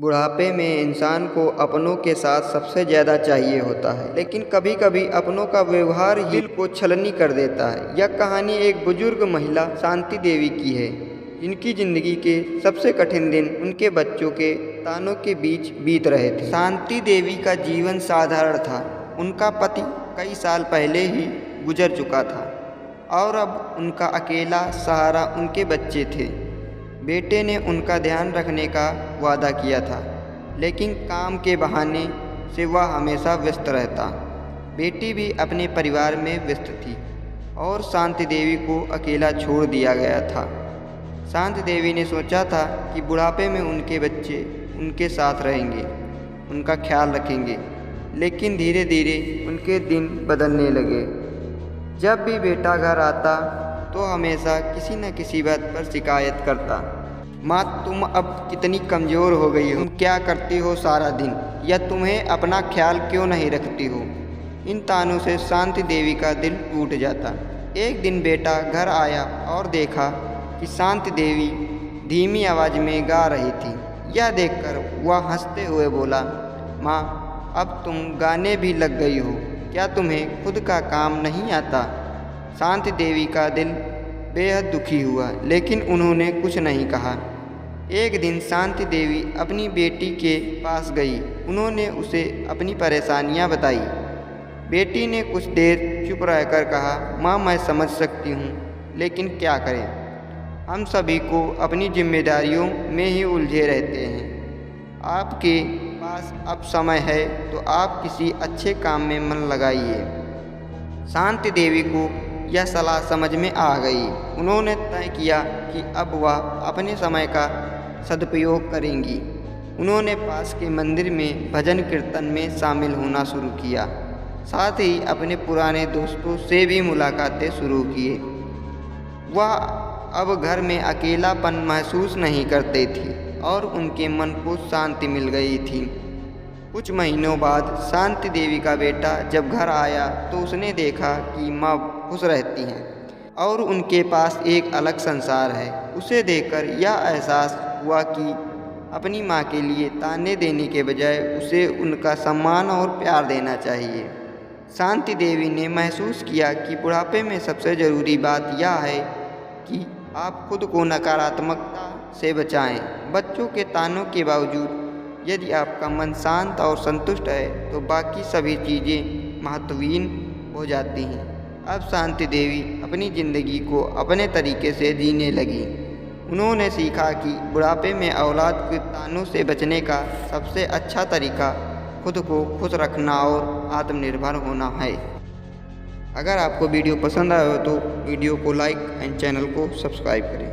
बुढ़ापे में इंसान को अपनों के साथ सबसे ज़्यादा चाहिए होता है, लेकिन कभी कभी अपनों का व्यवहार ही दिल को छलनी कर देता है। यह कहानी एक बुजुर्ग महिला शांति देवी की है, जिनकी ज़िंदगी के सबसे कठिन दिन उनके बच्चों के तानों के बीच बीत रहे थे। शांति देवी का जीवन साधारण था। उनका पति कई साल पहले ही गुजर चुका था और अब उनका अकेला सहारा उनके बच्चे थे। बेटे ने उनका ध्यान रखने का वादा किया था, लेकिन काम के बहाने से वह हमेशा व्यस्त रहता। बेटी भी अपने परिवार में व्यस्त थी और शांति देवी को अकेला छोड़ दिया गया था। शांति देवी ने सोचा था कि बुढ़ापे में उनके बच्चे उनके साथ रहेंगे, उनका ख्याल रखेंगे, लेकिन धीरे धीरे उनके दिन बदलने लगे। जब भी बेटा घर आता तो हमेशा किसी न किसी बात पर शिकायत करता। माँ, तुम अब कितनी कमज़ोर हो गई हो, तुम क्या करती हो सारा दिन, या तुम्हें अपना ख्याल क्यों नहीं रखती हो। इन तानों से शांति देवी का दिल टूट जाता। एक दिन बेटा घर आया और देखा कि शांति देवी धीमी आवाज़ में गा रही थी। यह देखकर वह हंसते हुए बोला, माँ, अब तुम गाने भी लग गई हो, क्या तुम्हें खुद का काम नहीं आता। शांति देवी का दिल बेहद दुखी हुआ, लेकिन उन्होंने कुछ नहीं कहा। एक दिन शांति देवी अपनी बेटी के पास गई। उन्होंने उसे अपनी परेशानियां बताई। बेटी ने कुछ देर चुप रहकर कहा, माँ, मैं समझ सकती हूँ, लेकिन क्या करें, हम सभी को अपनी जिम्मेदारियों में ही उलझे रहते हैं। आपके पास अब समय है तो आप किसी अच्छे काम में मन लगाइए। शांति देवी को यह सलाह समझ में आ गई। उन्होंने तय किया कि अब वह अपने समय का सदुपयोग करेंगी। उन्होंने पास के मंदिर में भजन कीर्तन में शामिल होना शुरू किया। साथ ही अपने पुराने दोस्तों से भी मुलाकातें शुरू किए। वह अब घर में अकेलापन महसूस नहीं करते थी और उनके मन को शांति मिल गई थी। कुछ महीनों बाद शांति देवी का बेटा जब घर आया तो उसने देखा कि माँ खुश रहती हैं और उनके पास एक अलग संसार है। उसे देखकर यह एहसास हुआ कि अपनी माँ के लिए ताने देने के बजाय उसे उनका सम्मान और प्यार देना चाहिए। शांति देवी ने महसूस किया कि बुढ़ापे में सबसे ज़रूरी बात यह है कि आप खुद को नकारात्मकता से बचाएं। बच्चों के तानों के बावजूद यदि आपका मन शांत और संतुष्ट है तो बाकी सभी चीज़ें महत्वहीन हो जाती हैं। अब शांति देवी अपनी ज़िंदगी को अपने तरीके से जीने लगी। उन्होंने सीखा कि बुढ़ापे में औलाद के तानों से बचने का सबसे अच्छा तरीका खुद को खुश रखना और आत्मनिर्भर होना है। अगर आपको वीडियो पसंद आया हो तो वीडियो को लाइक एंड चैनल को सब्सक्राइब करें।